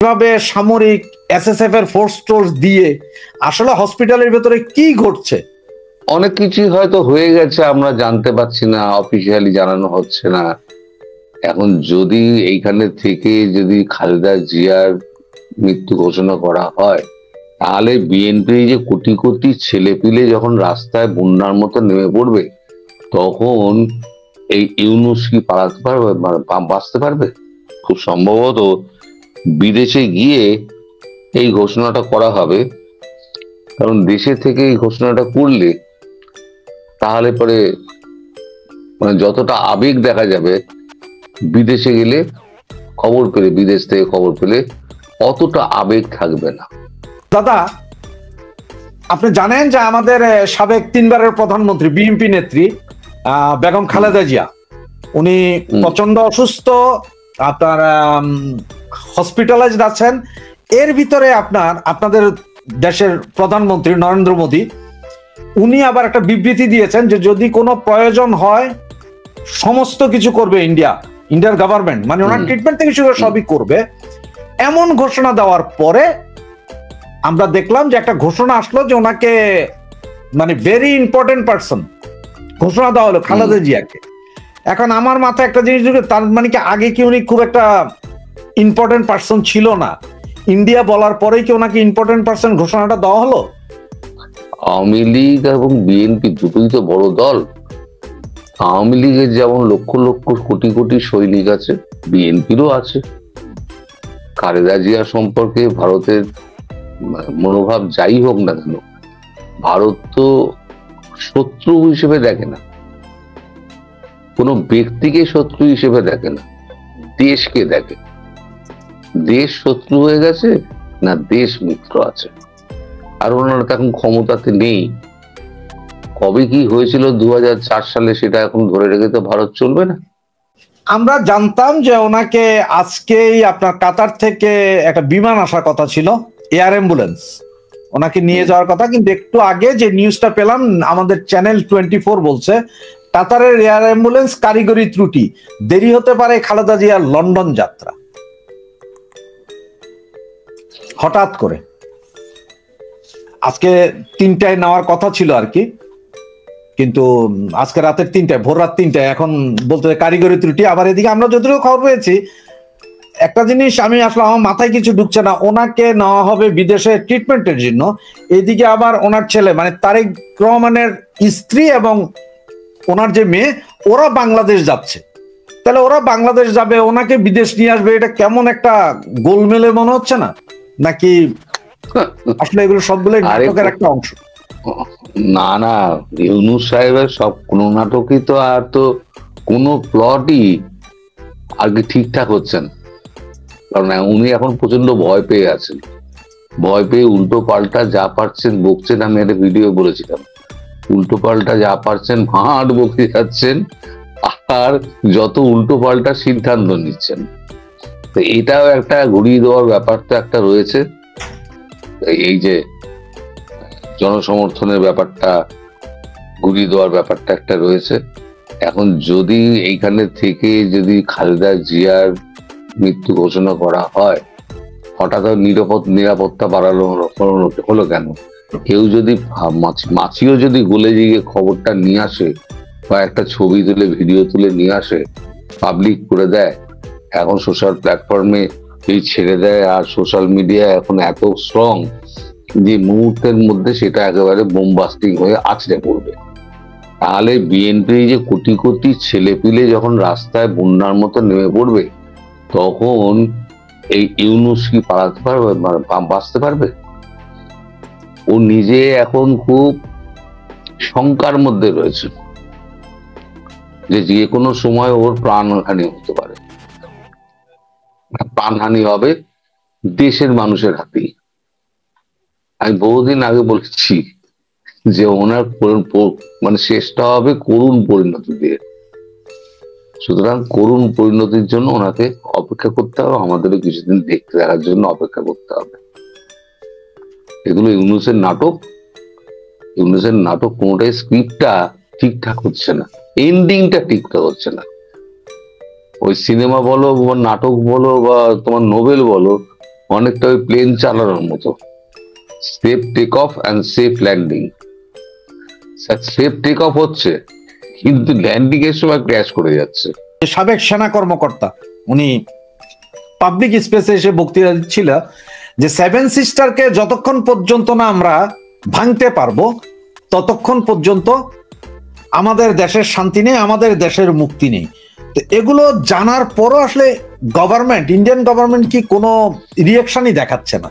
এভাবে সামরিক এসএসএফ এর ফোর্স টোর্স দিয়ে আসলে হসপিটালের ভেতরে কি ঘটছে? অনেক কিছু হয়তো হয়ে গেছে, আমরা জানতে পারছি না, অফিসিয়ালি জানানো হচ্ছে না। এখন যদি এইখানে থেকে যদি খালেদা জিয়ার মৃত্যু ঘোষণা করা হয়, তাহলে বিএনপি যে কোটি কোটি ছেলেপিলে যখন রাস্তায় বন্যার মতো নেমে পড়বে, তখন এই ইউনূস কি পালাতে পারবে, বাঁচতে পারবে? খুব সম্ভবত বিদেশে গিয়ে এই ঘোষণাটা করা হবে। কারণ দেশে থেকে এই ঘোষণাটা করলে তাহলে পরে যতটা আবেগ দেখা যাবে, বিদেশে গেলে খবর পেলে, বিদেশ থেকে খবর পেলে অতটা আবেগ থাকবে না। দাদা, আপনি জানেন যে আমাদের সাবেক 3 বারের প্রধানমন্ত্রী বিএনপি নেত্রী বেগম খালেদা জিয়া, উনি প্রচন্ড অসুস্থ, আপনার হসপিটালাইজড আছেন। এর ভিতরে আপনাদের দেশের প্রধানমন্ত্রী নরেন্দ্র মোদী, উনি আবার একটা বিবৃতি দিয়েছেন যে যদি কোনো প্রয়োজন হয় সমস্ত কিছু করবে ইন্ডিয়ার গভর্নমেন্ট, মানে ওনার ট্রিটমেন্ট থেকে শুরু সবই করবে। এমন ঘোষণা দেওয়ার পরে আমরা দেখলাম যে একটা ঘোষণা আসলো যে ওনাকে, মানে ভেরি ইম্পর্টেন্ট পার্সন ঘোষণা দেওয়া হলো খালেদা জিয়াকে। এখন আমার মাথায় একটা জিনিস ঢুকে, তার মানে কি আগে কি উনি খুব একটা ইম্পর্টেন্ট পার্সন ছিল না? ইন্ডিয়া বলার পরেই কি ওনাকে ইম্পর্টেন্ট পার্সন ঘোষণাটা দেওয়া হলো? আওয়ামী লীগ এবং বিএনপি দুটোই তো বড় দল। আওয়ামী লীগের যেমন লক্ষ লক্ষ কোটি কোটি সৈনিক আছে, বিএনপিরও আছে। খালেদা জিয়া সম্পর্কে ভারতের মনোভাব যাই হোক না কেন, ভারত তো শত্রু হিসেবে দেখে না, কোনো ব্যক্তিকে শত্রু হিসেবে দেখে না, দেশকে দেখে। দেশ শত্রু হয়ে গেছে না দেশ মিত্র আছে। আর ওনারা এখন ক্ষমতাতে নেই। কবে কি হয়েছিল 2004 সালে, সেটা এখন ধরে রেখে তো ভারত চলবে না। আমরা জানতাম যে ওনাকে আজকেই আপনার কাতার থেকে একটা বিমান আসার কথা ছিল, এয়ার অ্যাম্বুলেন্স ওনাকে নিয়ে যাওয়ার কথা, কিন্তু একটু আগে যে নিউজটা পেলাম আমাদের চ্যানেল 24 বলছে কাতারের এয়ার অ্যাম্বুলেন্স কারিগরি ত্রুটি, দেরি হতে পারে খালেদা জিয়ার লন্ডন যাত্রা। হঠাৎ করে আজকে 3টায় নেওয়ার কথা ছিল আর কি, কিন্তু আজকে রাতের 3টায়, ভোর রাত 3টায় এখন বলতে কারিগরি ত্রুটি। আবার এদিকে আমরা যতটুকু খবর পেয়েছি, একটা জিনিস আমি আসলে আমার মাথায় কিছু ঢুকছে না, ওনাকে নেওয়া হবে বিদেশে ট্রিটমেন্টের জন্য, এদিকে আবার ওনার ছেলে মানে তারেক রহমানের স্ত্রী এবং ওনার যে মেয়ে, ওরা বাংলাদেশ যাচ্ছে। তাহলে ওরা বাংলাদেশ যাবে, ওনাকে বিদেশ নিয়ে আসবে, এটা কেমন একটা গোলমেলে মনে হচ্ছে না? নাকি আসলে এগুলো সবগুলো নাটকের একটা অংশ? না না, ইউনূস সাহেবের সব কোন নাটকই তো, আর তো কোনো প্লটই আর কি ঠিকঠাক হচ্ছে না। কারণ উনি এখন প্রচন্ড ভয় পেয়ে আছেন, ভয় পেয়ে উল্টো পাল্টা যা পারছেন বকছেন। আমি একটা ভিডিও বলেছিলাম, উল্টো পাল্টা যা পারছেন ভাঁড় বকে যাচ্ছেন, আর যত উল্টো পাল্টা সিদ্ধান্ত নিচ্ছেন। তো এটাও একটা ঘুরিয়ে দেওয়ার ব্যাপার তো একটা রয়েছে। এই যে জনসমর্থনের ব্যাপারটা, ঘুরিয়ে দেওয়ার ব্যাপারটা একটা রয়েছে। এখন যদি এইখানে থেকে যদি খালেদা জিয়ার মৃত্যু ঘোষণা করা হয়, হঠাৎ নিরাপত্তা বাড়ানো হলো কেন? কেউ যদি মাছিও যদি গলে গিয়ে খবরটা নিয়ে আসে, বা একটা ছবি তুলে ভিডিও তুলে নিয়ে আসে, পাবলিক করে দেয়, এখন সোশ্যাল প্ল্যাটফর্মে এই ছেড়ে দেয়, আর সোশ্যাল মিডিয়া এখন এত স্ট্রং যে মুহূর্তের মধ্যে সেটা একেবারে বোমবাস্টিং হয়ে আছড়ে পড়বে। তাহলে বিএনপি যে কোটি কোটি ছেলেপিলে যখন রাস্তায় বন্যার মতো নেমে পড়বে, তখন এই ইউনূস কি পালাতে পারবে, বাঁচতে পারবে? ও নিজে এখন খুব শঙ্কার মধ্যে রয়েছে যে যে কোনো সময় ওর প্রাণহানি হতে পারে। প্রাণহানি হবে দেশের মানুষের হাতেই। আমি বহুদিন আগে বলেছি যে ওনার মানে শেষটা হবে করুণ পরিণতি দিয়ে। সুতরাং করুণ পরিণতির জন্য ওনাকে অপেক্ষা করতে হবে, আমাদেরও কিছুদিন দেখতে দেখার জন্য অপেক্ষা করতে হবে। এগুলো ইউনূসের নাটক। ইউনূসের নাটক কোনোটাই স্ক্রিপ্টটা ঠিকঠাক হচ্ছে না, এন্ডিংটা ঠিকঠাক হচ্ছে না। ওই সিনেমা বলো বা নাটক বলো বা তোমার নোবেল বলো, অনেকটা ওই প্লেন চালানোর মতো, safe take off and safe landing. Safe take off হচ্ছে, কিন্তু ল্যান্ডিং এর সময় ক্র্যাশ করে যাচ্ছে। সাবেক সেনা কর্মকর্তা উনি পাবলিক স্পেসে এসে বক্তৃতা দিচ্ছিল যে সেভেন সিস্টারকে যতক্ষণ পর্যন্ত না আমরা ভাঙতে পারবো ততক্ষণ পর্যন্ত আমাদের দেশের শান্তি নেই, আমাদের দেশের মুক্তি নেই। তো এগুলো জানার পরও আসলে গভর্নমেন্ট, ইন্ডিয়ান গভর্নমেন্ট কি কোনো রিয়াকশনই দেখাচ্ছে না?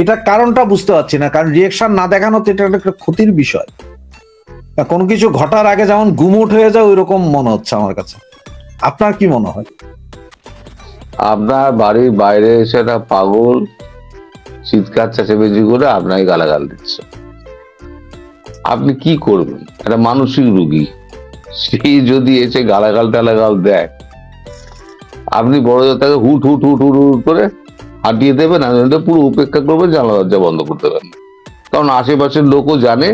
এটা কারণটা বুঝতে পারছি না, কারণ রিয়াকশন না দেখানো তো এটা একটা ক্ষতির বিষয়। কোনো কিছু ঘটার আগে যেমন গুমুট হয়ে যায় ওই রকম মনে হচ্ছে আমার কাছে। আপনার কি মনে হয়? আপনার বাড়ির বাইরে এসে একটা পাগল চিৎকার চেঁচামেচি করে আপনাকে গালাগাল দিচ্ছে, আপনি কি করবেন? একটা মানসিক রুগী, সেই যদি এসে গালাগাল টালাগাল দেয়, আপনি বড় তাকে হুট হুট হুট হুট হুট করে হাঁটিয়ে দেবেন, আর পুরো উপেক্ষা করবেন, জানলা দরজা বন্ধ করে দেবেন। কারণ আশেপাশের লোকও জানে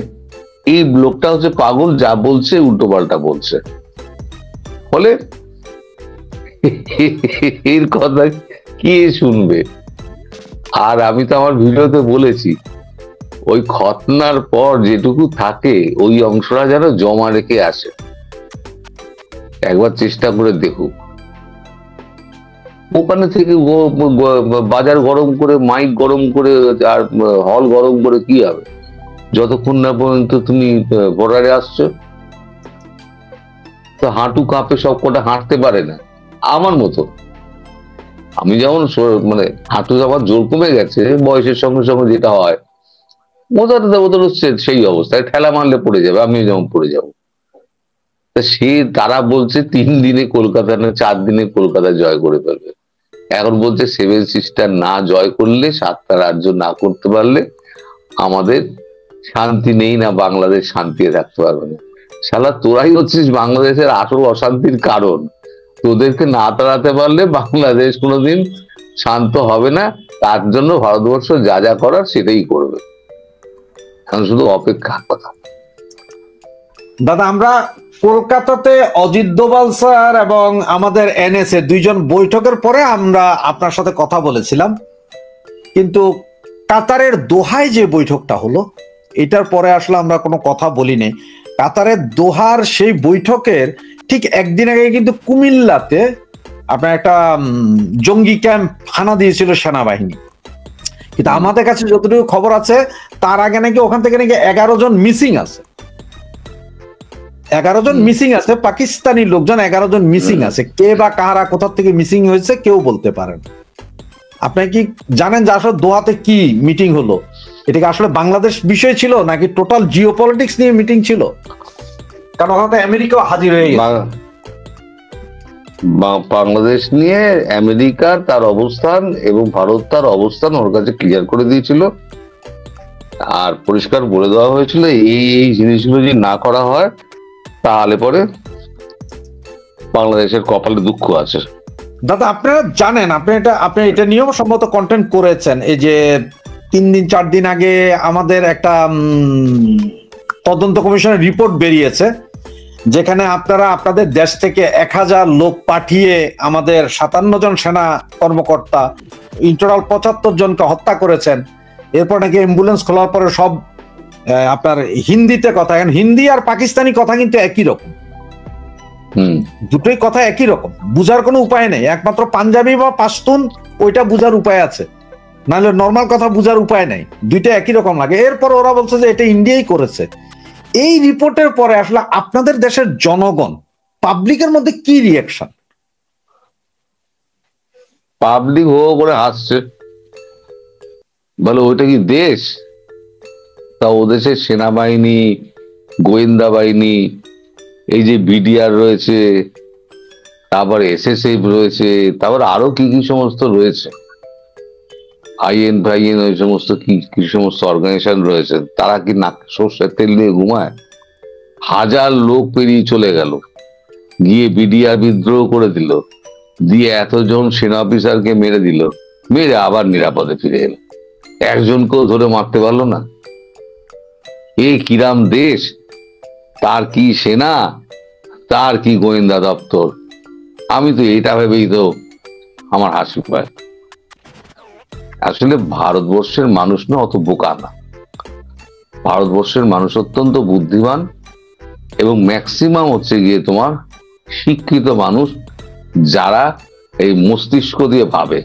এই লোকটা হচ্ছে পাগল, যা বলছে উল্টো পাল্টা বলছে। ফলে এর কথা কে শুনবে? আর আমি তো আমার ভিডিওতে বলেছি, ওই খতনার পর যেটুকু থাকে ওই অংশটা যেন জমা রেখে আসে, একবার চেষ্টা করে দেখুক। ওখানে থেকে বাজার গরম করে, মাইক গরম করে, আর হল গরম করে কি হবে? যতক্ষণ না পর্যন্ত তুমি বর্ডারে আসছো, তো হাঁটু কাঁপে, সব কটা হাঁটতে পারে না আমার মতো। আমি যেমন মানে হাঁটু আমার জোর কমে গেছে বয়সের সঙ্গে সঙ্গে, যেটা হয় ওদের হচ্ছে সেই অবস্থায় ঠেলা মারলে পড়ে যাবে, আমিও যেমন পড়ে যাবো। সে তারা বলছে 3 দিনে কলকাতা না 4 দিনে কলকাতা জয় করে ফেলবে। এখন বলছে সেভেন সিস্টার না জয় করলে, 7টা রাজ্য না করতে পারলে আমাদের শান্তি নেই, না বাংলাদেশ শান্তিতে থাকতে পারবে না। শালা তোরাই হচ্ছিস বাংলাদেশের আসল অশান্তির কারণ। তোদেরকে না তাড়াতে পারলে বাংলাদেশ কোনোদিন শান্ত হবে না। তার জন্য ভারতবর্ষ যা যা করার সেটাই করবে, এখন শুধু অপেক্ষা কথা। দাদা, আমরা কলকাতাতে অজিত দোভাল স্যার এবং আমাদের এনএসএ দুইজন বৈঠকের পরে আমরা আপনার সাথে কথা বলেছিলাম, কিন্তু কাতারের দোহায় যে বৈঠকটা হলো এটার পরে আসলে আমরা কোনো কথা বলিনি। কাতারের দোহার সেই বৈঠকের ঠিক একদিন আগে কিন্তু কুমিল্লাতে আপনার একটা জঙ্গি ক্যাম্প হানা দিয়েছিল সেনাবাহিনী। কিন্তু আমাদের কাছে যতটুকু খবর আছে তার আগে নাকি ওখান থেকে নাকি 11 জন মিসিং আছে, 11 জন মিসিং আছে, পাকিস্তানি লোকজন 11 জন মিসিং আছে। কে বা কারা কোথা থেকে মিসিং হয়েছে কেউ বলতে পারেন। আপনি কি জানেন যে আসলে দোহাতে কি মিটিং হলো? এটা কি আসলে বাংলাদেশ বিষয় ছিল নাকি টোটাল জিওপলিটিক্স নিয়ে মিটিং ছিল? কারণ ওখানে আমেরিকাও হাজির হয়ে গেছে। বাংলাদেশ নিয়ে আমেরিকার তার অবস্থান এবং ভারত তার অবস্থান ওর কাছে ক্লিয়ার করে দিয়েছিল, আর পরিষ্কার বলে দেওয়া হয়েছিল এই জিনিসগুলো যদি না করা হয় তাহলে পরে বাংলাদেশের কপালে দুঃখ আছে। দাদা, আপনারা জানেন, আপনি এটা নিয়েও সম্ভবত কন্টেন্ট করেছেন, এই যে 3 দিন 4 দিন আগে আমাদের একটা তদন্ত কমিশনের রিপোর্ট বেরিয়েছে, যেখানে আপনারা আপনাদের দেশ থেকে 1000 লোক পাঠিয়ে আমাদের 57 জন সেনা কর্মকর্তা, ইন্টারনাল 75 জনকে হত্যা করেছেন। এরপর নাকি অ্যাম্বুলেন্স খোলার পরে সব আপনার হিন্দিতে কথা, এখন হিন্দি আর পাকিস্তানি কথা কিন্তু একই রকম, দুটোই কথা একই রকম, বুঝার কোনো উপায় নেই। একমাত্র পাঞ্জাবি বা পাশতুন ওইটা বুঝার উপায় আছে, নাহলে নর্মাল কথা বুঝার উপায় নেই, দুইটা একই রকম লাগে। এরপর ওরা বলছে যে এটা ইন্ডিয়াই করেছে। এই রিপোর্টের পরে আসলে আপনাদের দেশের জনগণ, পাবলিকের মধ্যে কি রিয়াকশন? পাবলিক হো করে হাসছে, বলে ওইটা কি দেশ? তা ও দেশের সেনাবাহিনী, গোয়েন্দা বাহিনী, এই যে বিডিআর রয়েছে, তারপর এসএসএফ রয়েছে, তারপর আরো কি কি সমস্ত রয়েছে, আইএন ফাইএন, ওই সমস্ত কি সমস্ত অর্গানাইজেশন রয়েছে, তারা কি নাক সর্ষের তেল দিয়ে ঘুমায়? 1000 লোক পেরিয়ে চলে গেল, গিয়ে বিডিআর বিদ্রোহ করে দিল, দিয়ে এতজন সেনা অফিসারকে মেরে দিল, মেরে আবার নিরাপদে ফিরে এলো, একজনকেও ধরে মারতে পারলো না। এই কিরাম দেশ, তার কি সেনা, তার কি গোয়েন্দা দপ্তর? আমি তো এটা ভেবেই তো আমার হাসি পায়। আসলে ভারতবর্ষের মানুষ না অত বোকা না, ভারতবর্ষের মানুষ অত্যন্ত বুদ্ধিমান এবং ম্যাক্সিমাম হচ্ছে গিয়ে তোমার শিক্ষিত মানুষ, যারা এই মস্তিষ্ক দিয়ে ভাবে।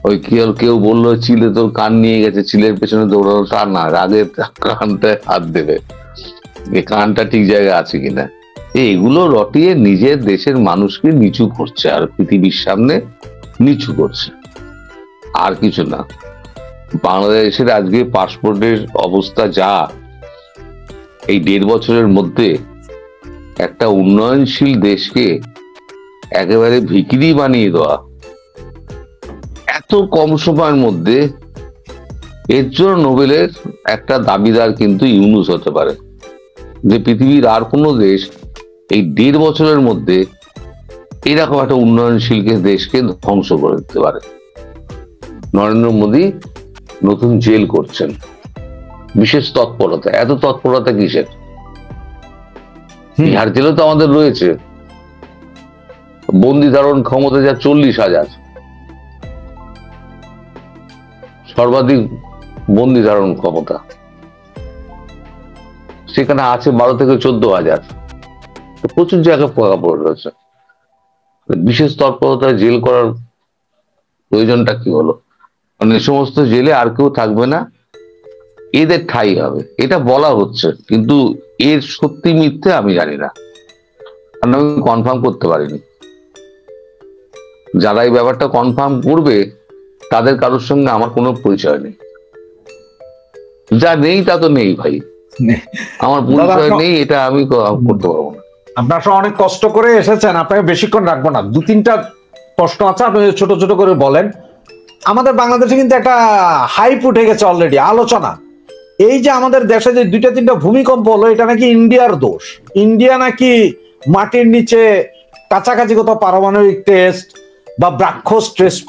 ওই কেউ বললো চিলে তোর কান নিয়ে গেছে, চিলের পেছনে দৌড়ানো, তা না, রাগে কানটায় হাত দেবে, এই কানটা ঠিক জায়গায় আছে কিনা। এগুলো রটিয়ে নিজের দেশের মানুষকে নিচু করছে আর পৃথিবীর সামনে নিচু করছে, আর কিছু না। বাংলাদেশের আজকে পাসপোর্টের অবস্থা যা, এই 1.5 বছরের মধ্যে একটা উন্নয়নশীল দেশকে একেবারে ভিখিরি বানিয়ে দেওয়া এত কম সময়ের মধ্যে, এর জন্য নোবেলের একটা দাবিদার কিন্তু ইউনূস হতে পারে, যে পৃথিবীর আর কোনো দেশ এই 1.5 বছরের মধ্যে এরকম একটা উন্নয়নশীল দেশকে ধ্বংস করে দিতে পারে। নরেন্দ্র মোদী নতুন জেল করছেন, বিশেষ তৎপরতা। এত তৎপরতা কিসের? বিহার জেলে তো আমাদের রয়েছে বন্দি ধারণ ক্ষমতা যা 40,000, সর্বাধিক বন্দি ধারণ ক্ষমতা, সেখানে আছে 12 থেকে 14,000, প্রচুর জায়গায় ফাঁকা পড়ে রয়েছে। বিশেষ তৎপরতায় জেল করার প্রয়োজনটা কি হলো? মানে সমস্ত জেলে আর কেউ থাকবে না, এদের ঠাঁই হবে, এটা বলা হচ্ছে, কিন্তু এর সত্যি মিথ্যে আমি জানি না, কারণ আমি কনফার্ম করতে পারিনি। যারা এই ব্যাপারটা কনফার্ম করবে তাদের কারোর সঙ্গে আমার কোনো পরিচয় নেই, যা নেই তা তো নেই ভাই, আমার পরিচয় নেই, এটা আমি করতে পারবো না। আপনার সঙ্গে অনেক কষ্ট করে এসেছেন, আপনাকে বেশিক্ষণ রাখবো না, 2-3টা প্রশ্ন আছে, আপনি ছোট ছোট করে বলেন। আমাদের বাংলাদেশে কিন্তু একটা হাইপ উঠে গেছে অলরেডি, আলোচনা, এই যে আমাদের দেশে যে 2-3টা ভূমিকম্প হলো, এটা নাকি ইন্ডিয়ার দোষ, ইন্ডিয়া নাকি মাটির নিচে কাছাকাছি কোথাও পারমাণবিক টেস্ট বা ব্রাক্ষস টেস্ট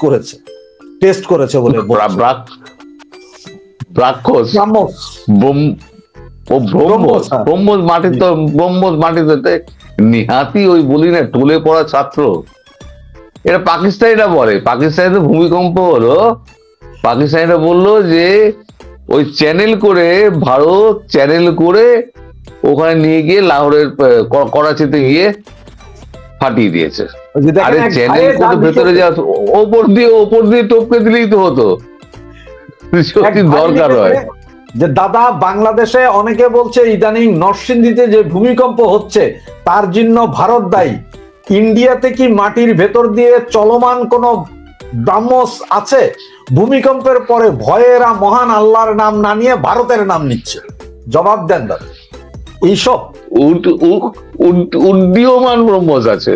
করেছে বলে। ব্রাক্ষস ব্রহ্মোস মাটিতে নিহাতি, ওই বলি না টলে পড়া ছাত্র, এটা পাকিস্তানিরা বলে। পাকিস্তানিতে ভূমিকম্প হলো, পাকিস্তানিরা বললো যে ওই চ্যানেল করে, ভারত চ্যানেল করে ওখানে নিয়ে গিয়ে লাহোরের করাচিতে গিয়ে ফাটিয়ে দিয়েছে। আরে চ্যানেল করে ভেতরে যা ওপর দিয়ে টপকে দিলেই তো হতো, দরকার হয়। যে দাদা, বাংলাদেশে অনেকে বলছে ইদানিং নরসিংদীতে যে ভূমিকম্প হচ্ছে তার জন্য ভারত দায়ী। ইন্ডিয়াতে কি মাটির ভেতর দিয়ে চলমান কোন ব্রাহ্মস আছে? ভূমিকম্পের পরে ভয়েরা মহান আল্লাহর নাম না নিয়ে ভারতের নাম নিচ্ছে, জবাব দেন দাদা। এইসব উড্ডীয়মান ব্রহ্মস আছে,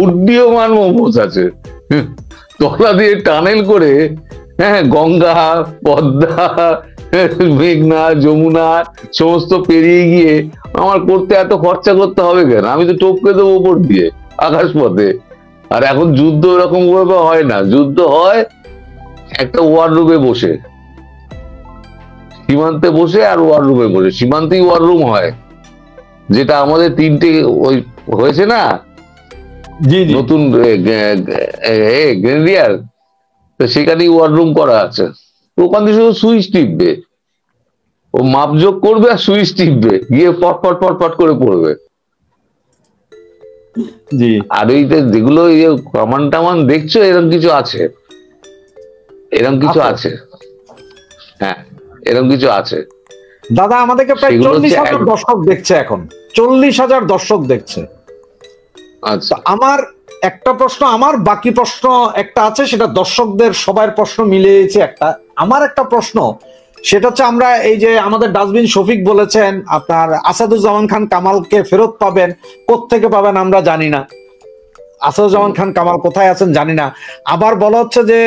উড্ডীয়মান ব্রহ্মস আছে, তলা দিয়ে টানেল করে, হ্যাঁ, গঙ্গা, পদ্মা, মেঘনা, যমুনা সমস্ত পেরিয়ে গিয়ে আমার করতে এত খরচা করতে হবে কেন? আমি তো টপকে দেবো উপর দিয়ে আকাশ পথে। আর এখন যুদ্ধ এরকম ভাবে হয় না, যুদ্ধ হয় একটা ওয়ার রুমে বসে, সীমান্তে বসে, আর ওয়ার রুমে বসে, সীমান্তেই ওয়ার রুম হয়, যেটা আমাদের 3টে ওই হয়েছে না নতুন গ্রেনেডিয়ার, তো সেখানেই ওয়ার রুম করা আছে। ওখান থেকে শুধু সুইচ টিপবে, ও মাপযোগ করবে আর সুইচ টিপবে, গিয়ে পট করে পড়বে। আর ওই যেগুলো কামান টামান দেখছো, এরকম কিছু আছে, এরকম কিছু আছে, হ্যাঁ, এরকম কিছু আছে। দাদা, আমাদেরকে প্রায় 40,000 দর্শক দেখছে, এখন 40,000 দর্শক দেখছে। আচ্ছা, আমার একটা প্রশ্ন, আমার বাকি প্রশ্ন একটা আছে, সেটা দর্শকদের সবার প্রশ্ন মিলিয়েছে একটা। আমার একটা প্রশ্ন, সেটা হচ্ছে, আমরা এই যে আমাদের ডাস্টবিন শফিক বলেছেন আপনার আসাদুজ্জামান খান কামালকে ফেরত পাবেন, কোত্থেকে পাবেন আমরা জানি না, আসাদুজ্জামান খান কামাল কোথায় আছেন জানি না। আবার বলা হচ্ছে যে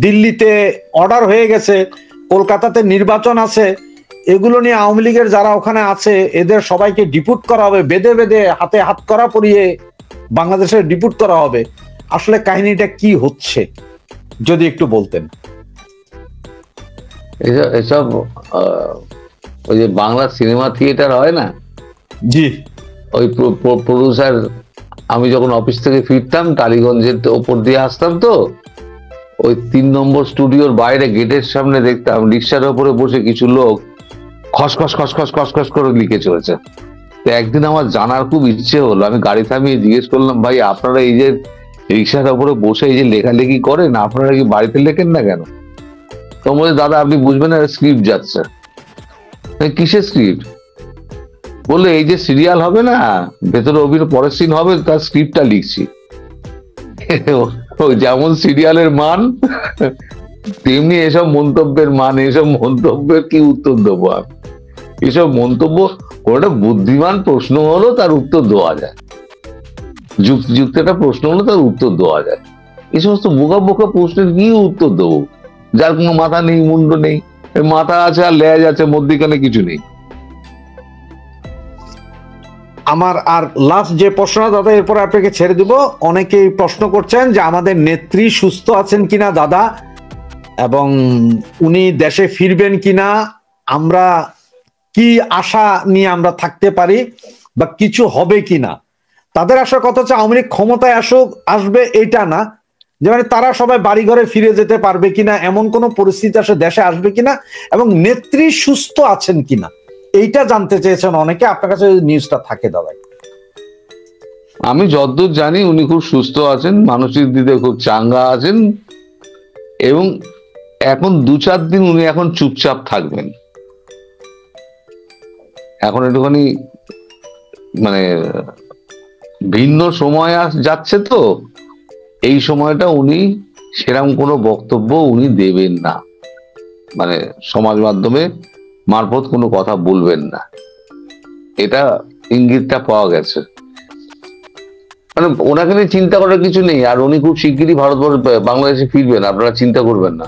দিল্লিতে অর্ডার হয়ে গেছে, কলকাতাতে নির্বাচন আছে, এগুলো নিয়ে আওয়ামী লীগের যারা ওখানে আছে এদের সবাইকে ডিপুট করা হবে, বেঁধে বেঁধে হাতে হাত করা পরিয়ে বাংলাদেশে ডিপুট করা হবে। আসলে কাহিনীটা কি হচ্ছে যদি একটু বলতেন। এসব ওই যে বাংলা সিনেমা থিয়েটার হয় না, জি, ওই প্রডিউসার, আমি যখন অফিস থেকে ফিরতাম টালিগঞ্জের ওপর দিয়ে আসতাম, তো ওই 3 নম্বর স্টুডিওর বাইরে গেটের সামনে দেখতাম রিক্সার উপরে বসে কিছু লোক খসখস খসখস খসখস করে লিখে চলেছে। তো একদিন আমার জানার খুব ইচ্ছে হলো, আমি গাড়ি থামিয়ে জিজ্ঞেস করলাম, ভাই আপনারা এই যে রিক্সার উপরে বসে এই যে লেখালেখি করেন, আপনারা কি বাড়িতে লেখেন না কেন? তো বলছে, দাদা আপনি বুঝবেন না, স্ক্রিপ্ট যাচ্ছে। কিসের স্ক্রিপ্ট? বললে এই যে সিরিয়াল হবে না, ভেতরে অভিনয় পরের সিন হবে, তার স্ক্রিপ্টটা লিখছি। যেমন সিরিয়ালের মান তেমনি এসব মন্তব্যের মান। এসব মন্তব্যের কি উত্তর দেবো আমি? এসব মন্তব্য কোনটা বুদ্ধিমান প্রশ্ন হলো তার উত্তর দেওয়া যায়, যুক্তিযুক্ত একটা প্রশ্ন হলো তার উত্তর দেওয়া যায়। এই সমস্ত বোকা বোকা প্রশ্নের কি উত্তর দেবো যার কোনো মাথা নেই, মুন্ড নেই? মাথা আছে আর লেজ আছে, মধ্যিখানে কিছু নেই। আমার আর লাস্ট যে প্রশ্ন দাদা, এরপর আপনাকে ছেড়ে দিব। অনেকেই প্রশ্ন করছেন যে আমাদের নেত্রী সুস্থ আছেন কিনা দাদা, এবং উনি দেশে ফিরবেন কিনা, আমরা কি আশা নিয়ে আমরা থাকতে পারি, বা কিছু হবে কিনা। তাদের আসার কথা হচ্ছে আওয়ামী লীগ ক্ষমতায় আসবে এইটা না, যে মানে তারা সবাই বাড়ি ঘরে ফিরে যেতে পারবে কিনা, এমন কোন পরিস্থিতি আসে দেশে আসবে কিনা, এবং নেত্রী সুস্থ আছেন কিনা, এইটা জানতে চেয়েছেন অনেকে। আপনার কাছে নিউজটা থাকে দাদা? আমি যতদূর জানি উনি খুব সুস্থ আছেন, মানসিক দিকে খুব চাঙ্গা আছেন, এবং এখন 2-4 দিন উনি এখন চুপচাপ থাকবেন। এখন একটুখানি মানে ভিন্ন সময় যাচ্ছে, তো এই সময়টা উনি সেরকম কোনো বক্তব্য উনি দেবেন না, মানে সমাজ মাধ্যমে মারফত কোনো কথা বলবেন না, এটা ইঙ্গিতটা পাওয়া গেছে। মানে ওনাকে নিয়ে চিন্তা করার কিছু নেই, আর উনি খুব শিগগিরই বাংলাদেশে ফিরবেন, আপনারা চিন্তা করবেন না।